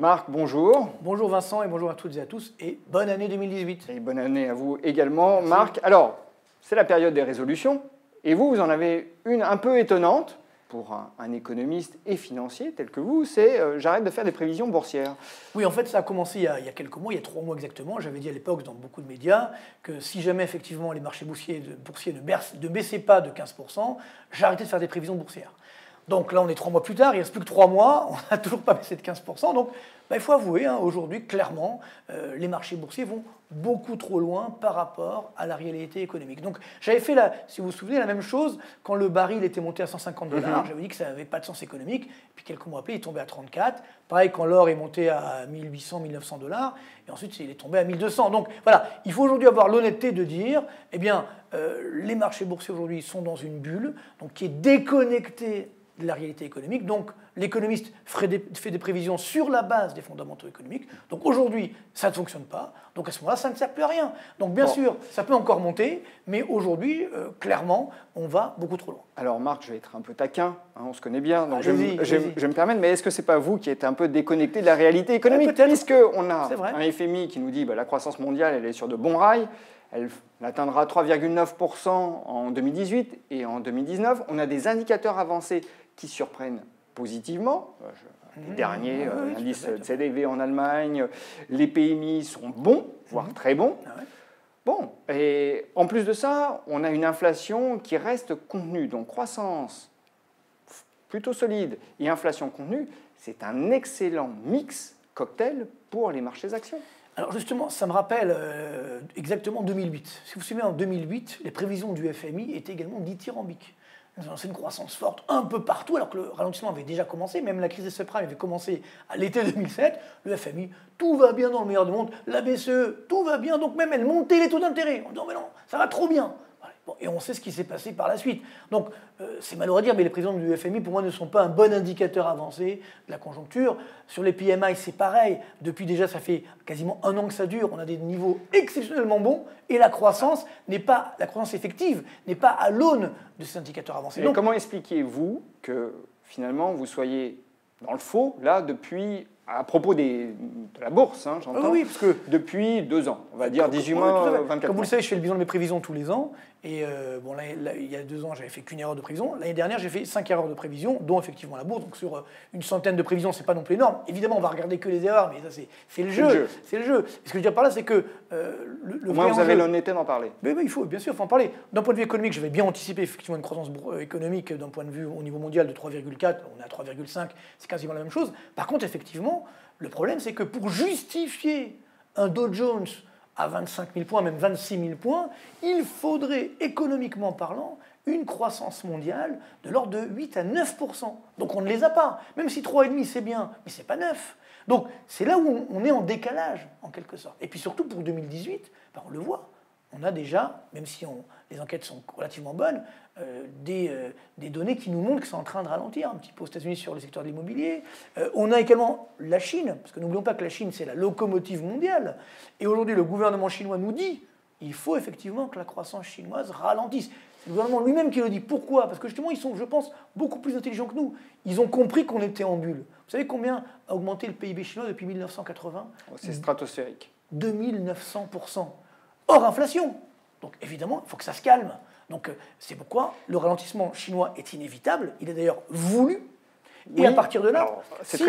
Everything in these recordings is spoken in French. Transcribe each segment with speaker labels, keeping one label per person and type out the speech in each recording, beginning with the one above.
Speaker 1: Marc, bonjour.
Speaker 2: Bonjour Vincent et bonjour à toutes et à tous et bonne année 2018.
Speaker 1: Et bonne année à vous également.
Speaker 2: Merci.
Speaker 1: Marc, alors, c'est la période des résolutions et vous en avez une un peu étonnante pour un économiste et financier tel que vous, c'est j'arrête de faire des prévisions boursières.
Speaker 2: Oui, en fait, ça a commencé il y a quelques mois, il y a 3 mois exactement. J'avais dit à l'époque dans beaucoup de médias que si jamais effectivement les marchés boursiers ne baissaient pas de 15%, j'arrêtais de faire des prévisions boursières. Donc là, on est 3 mois plus tard, il ne reste plus que 3 mois, on n'a toujours pas baissé de 15%. Donc il faut avouer, aujourd'hui, clairement, les marchés boursiers vont beaucoup trop loin par rapport à la réalité économique. Donc j'avais fait, si vous vous souvenez, la même chose quand le baril était monté à 150 $. J'avais dit que ça n'avait pas de sens économique. Puis quelques mois après, il est tombé à 34. Pareil quand l'or est monté à 1800, 1900 $. Et ensuite, il est tombé à 1200. Donc voilà, il faut aujourd'hui avoir l'honnêteté de dire, eh bien, les marchés boursiers aujourd'hui sont dans une bulle, donc qui est déconnectée de la réalité économique. Donc l'économiste fait des prévisions sur la base des fondamentaux économiques. Donc aujourd'hui, ça ne fonctionne pas. Donc à ce moment-là, ça ne sert plus à rien. Donc bien sûr, ça peut encore monter, mais aujourd'hui, clairement, on va beaucoup trop loin.
Speaker 1: Alors Marc, je vais être un peu taquin, on se connaît bien, donc je
Speaker 2: Allez-y.
Speaker 1: me permets, mais est-ce que ce n'est pas vous qui êtes un peu déconnecté de la réalité économique?
Speaker 2: Peut-être.
Speaker 1: Puisqu'on a
Speaker 2: C'est
Speaker 1: un FMI qui nous dit que la croissance mondiale, elle est sur de bons rails. Elle atteindra 3,9% en 2018 et en 2019. On a des indicateurs avancés qui surprennent positivement. Les derniers, l'indice CDV en Allemagne, les PMI sont bons, voire très bons. Bon, et en plus de ça, on a une inflation qui reste contenue. Donc croissance plutôt solide et inflation contenue, c'est un excellent mix cocktail pour les marchés actions.
Speaker 2: Alors justement, ça me rappelle exactement 2008. Si vous vous souvenez, en 2008, les prévisions du FMI étaient également dithyrambiques. C'est une croissance forte un peu partout, alors que le ralentissement avait déjà commencé. Même la crise des subprimes avait commencé à l'été 2007. Le FMI, tout va bien dans le meilleur du monde. La BCE, tout va bien. Donc même elle montait les taux d'intérêt en disant mais non, ça va trop bien. Bon, et on sait ce qui s'est passé par la suite. Donc, c'est malheureux à dire, mais les prévisions du FMI, pour moi, ne sont pas un bon indicateur avancé de la conjoncture. Sur les PMI, c'est pareil. Depuis déjà, ça fait quasiment 1 an que ça dure. On a des niveaux exceptionnellement bons. Et la croissance effective n'est pas à l'aune de ces indicateurs avancés.
Speaker 1: Donc, comment expliquez-vous que, finalement, vous soyez dans le faux, là, depuis... À propos de la bourse, j'entends,
Speaker 2: oui, parce que
Speaker 1: depuis 2 ans, on va dire 18 mois, 24 mois.
Speaker 2: Comme vous le savez, je fais le bilan de mes prévisions tous les ans. Et bon, là, il y a 2 ans, j'avais fait qu'une erreur de prévision. L'année dernière, j'ai fait 5 erreurs de prévision, dont effectivement la bourse. Donc sur une centaine de prévisions, c'est pas non plus énorme. Évidemment, on va regarder que les erreurs, mais ça, c'est le jeu. C'est le jeu. Ce que je veux dire par là, c'est que
Speaker 1: au moins, vous avez l'honnêteté d'en parler.
Speaker 2: Mais il faut, bien sûr, il faut en parler. D'un point de vue économique, j'avais bien anticipé effectivement une croissance économique d'un point de vue au niveau mondial de 3,4. On est à 3,5, c'est quasiment la même chose. Par contre, effectivement, le problème, c'est que pour justifier un Dow Jones à 25 000 points, même 26 000 points, il faudrait, économiquement parlant, une croissance mondiale de l'ordre de 8 à 9%. Donc on ne les a pas. Même si 3,5 c'est bien, mais ce n'est pas 9. Donc c'est là où on est en décalage, en quelque sorte. Et puis surtout pour 2018, on le voit. On a déjà, même si les enquêtes sont relativement bonnes, des données qui nous montrent que c'est en train de ralentir un petit peu aux États-Unis sur le secteur de l'immobilier. On a également la Chine, parce que n'oublions pas que la Chine, c'est la locomotive mondiale. Et aujourd'hui, le gouvernement chinois nous dit qu'il faut effectivement que la croissance chinoise ralentisse. C'est le gouvernement lui-même qui le dit. Pourquoi? Parce que justement, ils sont, je pense, beaucoup plus intelligents que nous. Ils ont compris qu'on était en bulle. Vous savez combien a augmenté le PIB chinois depuis 1980?
Speaker 1: C'est stratosphérique.
Speaker 2: 2900%. Hors inflation. Donc évidemment, il faut que ça se calme. Donc c'est pourquoi le ralentissement chinois est inévitable. Il est d'ailleurs voulu. Et à partir de là,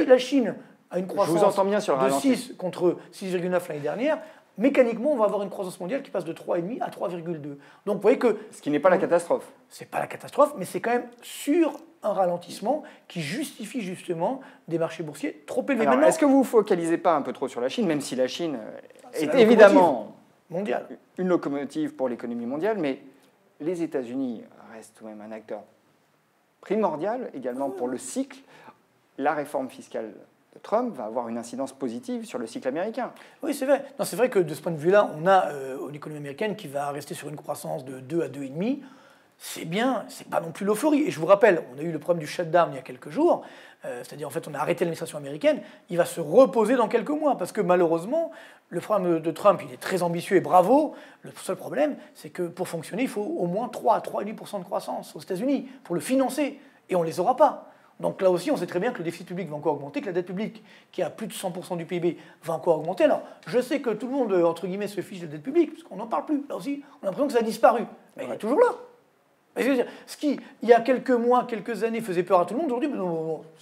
Speaker 2: la Chine a une croissance de 6 contre 6,9 l'année dernière, mécaniquement, on va avoir une croissance mondiale qui passe de 3,5 à 3,2. Donc vous voyez que...
Speaker 1: Ce qui n'est pas la catastrophe.
Speaker 2: Ce n'est pas la catastrophe, mais c'est quand même sur un ralentissement qui justifie justement des marchés boursiers trop élevés.
Speaker 1: Est-ce que vous ne focalisez pas un peu trop sur la Chine, même si la Chine est évidemment
Speaker 2: mondiale,
Speaker 1: une locomotive pour l'économie mondiale, mais les États-Unis restent tout de même un acteur primordial également pour le cycle. La réforme fiscale de Trump va avoir une incidence positive sur le cycle américain.
Speaker 2: Oui, c'est vrai. C'est vrai que de ce point de vue-là, on a l'économie américaine qui va rester sur une croissance de 2 à 2,5. C'est bien, c'est pas non plus l'euphorie. Et je vous rappelle, on a eu le problème du shutdown il y a quelques jours, c'est-à-dire en fait on a arrêté l'administration américaine, il va se reposer dans quelques mois, parce que malheureusement, le programme de Trump, il est très ambitieux et bravo. Le seul problème, c'est que pour fonctionner, il faut au moins 3 à 3,5% de croissance aux États-Unis pour le financer, et on ne les aura pas. Donc là aussi, on sait très bien que le déficit public va encore augmenter, que la dette publique, qui est à plus de 100% du PIB, va encore augmenter. Alors, je sais que tout le monde, entre guillemets, se fiche de la dette publique, parce qu'on n'en parle plus. Là aussi, on a l'impression que ça a disparu. Mais il est toujours là. Je veux dire, ce qui, il y a quelques mois, quelques années, faisait peur à tout le monde, aujourd'hui,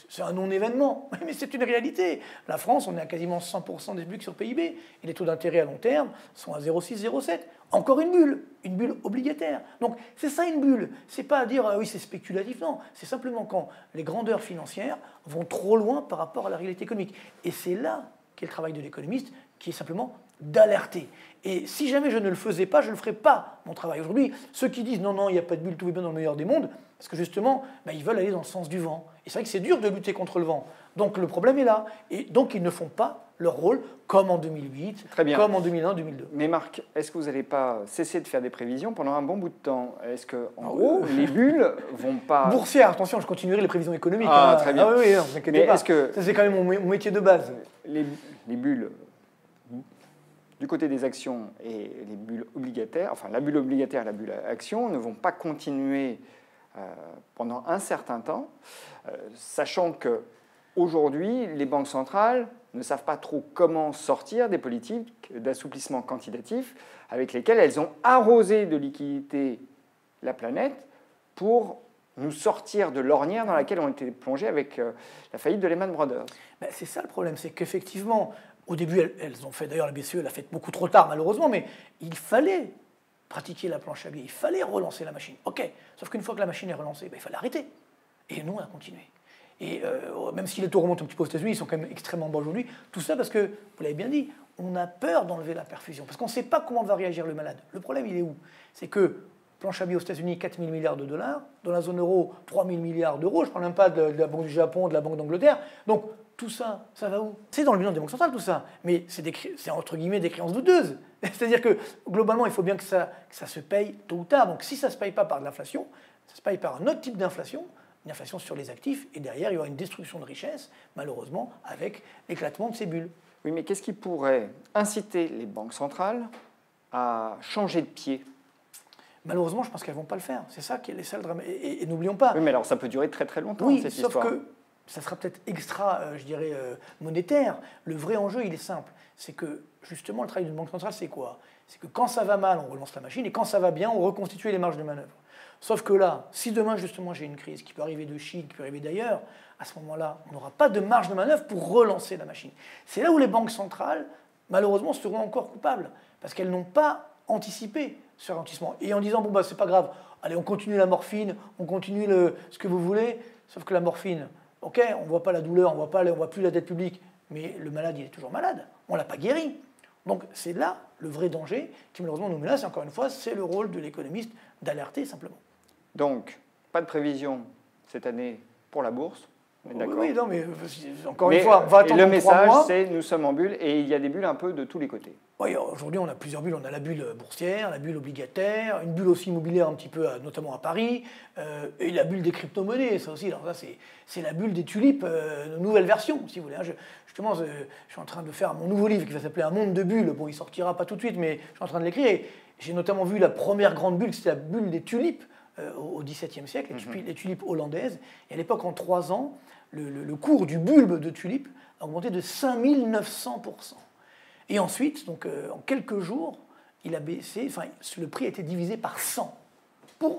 Speaker 2: c'est un non-événement. Mais c'est une réalité. La France, on est à quasiment 100% des publics sur PIB. Et les taux d'intérêt à long terme sont à 0,6, 0,7. Encore une bulle obligataire. Donc, c'est ça une bulle. C'est pas à dire, oui, c'est spéculatif, non. C'est simplement quand les grandeurs financières vont trop loin par rapport à la réalité économique. Et c'est là qu'est le travail de l'économiste, qui est simplement d'alerter. Et si jamais je ne le faisais pas, je ne le ferais pas, mon travail. Aujourd'hui, ceux qui disent non, il n'y a pas de bulle, tout va bien dans le meilleur des mondes, parce que justement, ils veulent aller dans le sens du vent. Et c'est vrai que c'est dur de lutter contre le vent. Donc le problème est là. Et donc ils ne font pas leur rôle comme en 2008, comme en 2001, 2002.
Speaker 1: Mais Marc, est-ce que vous n'allez pas cesser de faire des prévisions pendant un bon bout de temps? Est-ce que, en gros, les bulles vont pas...
Speaker 2: Boursière, attention, je continuerai les prévisions économiques.
Speaker 1: Ah, très bien.
Speaker 2: Ah oui, ne vous inquiétez pas.
Speaker 1: Que
Speaker 2: ça, c'est quand même mon métier de base.
Speaker 1: Les bulles... du côté des actions et les bulles obligataires, enfin la bulle obligataire et la bulle action ne vont pas continuer pendant un certain temps, sachant qu'aujourd'hui, les banques centrales ne savent pas trop comment sortir des politiques d'assouplissement quantitatif avec lesquelles elles ont arrosé de liquidités la planète pour nous sortir de l'ornière dans laquelle on était plongé avec la faillite de Lehman Brothers.
Speaker 2: C'est ça le problème, c'est qu'effectivement, au début, elles ont fait, d'ailleurs la BCE l'a fait beaucoup trop tard malheureusement, mais il fallait pratiquer la planche à billets, il fallait relancer la machine. Ok, sauf qu'une fois que la machine est relancée, il fallait arrêter. Et nous, on a continué. Et même si les taux remontent un petit peu aux États-Unis, ils sont quand même extrêmement bas aujourd'hui. Tout ça parce que, vous l'avez bien dit, on a peur d'enlever la perfusion, parce qu'on ne sait pas comment va réagir le malade. Le problème, il est où? C'est que planche à billets aux États-Unis, 4 000 milliards de dollars, dans la zone euro, 3 000 milliards d'euros, je ne parle même pas de la Banque du Japon, de la Banque d'Angleterre. Donc, tout ça, ça va où? C'est dans le bilan des banques centrales, tout ça. Mais c'est entre guillemets des créances douteuses. C'est-à-dire que, globalement, il faut bien que ça se paye tôt ou tard. Donc, si ça ne se paye pas par de l'inflation, ça se paye par un autre type d'inflation, une inflation sur les actifs, et derrière, il y aura une destruction de richesse, malheureusement, avec l'éclatement de ces bulles.
Speaker 1: Oui, mais qu'est-ce qui pourrait inciter les banques centrales à changer de pied?
Speaker 2: Malheureusement, je pense qu'elles ne vont pas le faire. C'est ça qui est le drame. Et n'oublions pas...
Speaker 1: Oui, mais alors ça peut durer très très longtemps,
Speaker 2: oui,
Speaker 1: cette
Speaker 2: sauf
Speaker 1: histoire.
Speaker 2: Que ça sera peut-être extra, je dirais, monétaire. Le vrai enjeu, il est simple. C'est que, justement, le travail d'une banque centrale, c'est quoi? C'est que quand ça va mal, on relance la machine, et quand ça va bien, on reconstitue les marges de manœuvre. Sauf que là, si demain, justement, j'ai une crise qui peut arriver de Chine, qui peut arriver d'ailleurs, à ce moment-là, on n'aura pas de marge de manœuvre pour relancer la machine. C'est là où les banques centrales, malheureusement, seront encore coupables, parce qu'elles n'ont pas anticipé ce ralentissement. Et en disant, bon, c'est pas grave, allez, on continue la morphine, on continue ce que vous voulez, sauf que la morphine, ok, on ne voit pas la douleur, on ne voit plus la dette publique, mais le malade, il est toujours malade, on ne l'a pas guéri. Donc c'est là le vrai danger qui malheureusement nous menace, et encore une fois, c'est le rôle de l'économiste d'alerter simplement.
Speaker 1: Donc, pas de prévision cette année pour la bourse, on est d'accord?
Speaker 2: Oui, non, mais encore une fois, on va attendre 3 mois.
Speaker 1: Le message, c'est nous sommes en bulle, et il y a des bulles un peu de tous les côtés.
Speaker 2: Oui, aujourd'hui, on a plusieurs bulles. On a la bulle boursière, la bulle obligataire, une bulle aussi immobilière un petit peu, notamment à Paris, et la bulle des crypto-monnaies, ça aussi. Alors ça, c'est la bulle des tulipes, nouvelle version, si vous voulez. Justement, je suis en train de faire mon nouveau livre qui va s'appeler Un monde de bulles. Bon, il sortira pas tout de suite, mais je suis en train de l'écrire. Et j'ai notamment vu la première grande bulle, c'était la bulle des tulipes au XVIIe siècle, les tulipes hollandaises. Et à l'époque, en 3 ans, le cours du bulbe de tulipes a augmenté de 5900%. Et ensuite, donc, en quelques jours, il a baissé, le prix a été divisé par 100.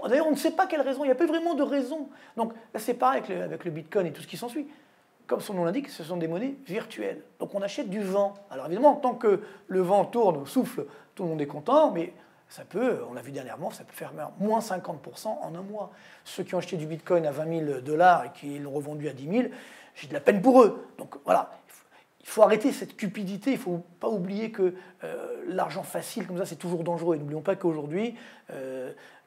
Speaker 2: D'ailleurs, on ne sait pas quelle raison, il n'y a pas vraiment de raison. Donc là, c'est pareil avec le Bitcoin et tout ce qui s'ensuit. Comme son nom l'indique, ce sont des monnaies virtuelles. Donc on achète du vent. Alors évidemment, tant que le vent tourne, souffle, tout le monde est content, mais ça peut, on l'a vu dernièrement, ça peut faire moins 50% en un mois. Ceux qui ont acheté du Bitcoin à 20 000 $ et qui l'ont revendu à 10 000, j'ai de la peine pour eux. Donc voilà. Il faut arrêter cette cupidité, il ne faut pas oublier que l'argent facile comme ça, c'est toujours dangereux. Et n'oublions pas qu'aujourd'hui,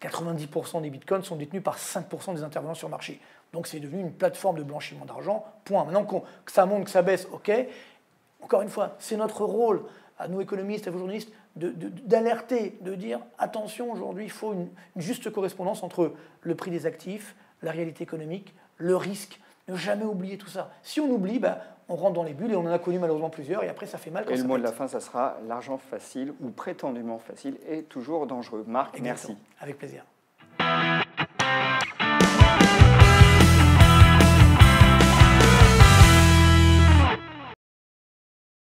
Speaker 2: 90% des bitcoins sont détenus par 5% des intervenants sur le marché. Donc c'est devenu une plateforme de blanchiment d'argent, point. Maintenant que ça monte, que ça baisse, ok. Encore une fois, c'est notre rôle, à nous économistes, à vous journalistes, d'alerter, de dire attention, aujourd'hui, il faut une juste correspondance entre le prix des actifs, la réalité économique, le risque. Ne jamais oublier tout ça. Si on oublie, on rentre dans les bulles et on en a connu malheureusement plusieurs et après ça fait mal quand ça
Speaker 1: Et le mot
Speaker 2: pète.
Speaker 1: de la fin, ça sera l'argent facile ou prétendument facile est toujours dangereux. Marc,
Speaker 2: Exactement.
Speaker 1: merci.
Speaker 2: Avec plaisir.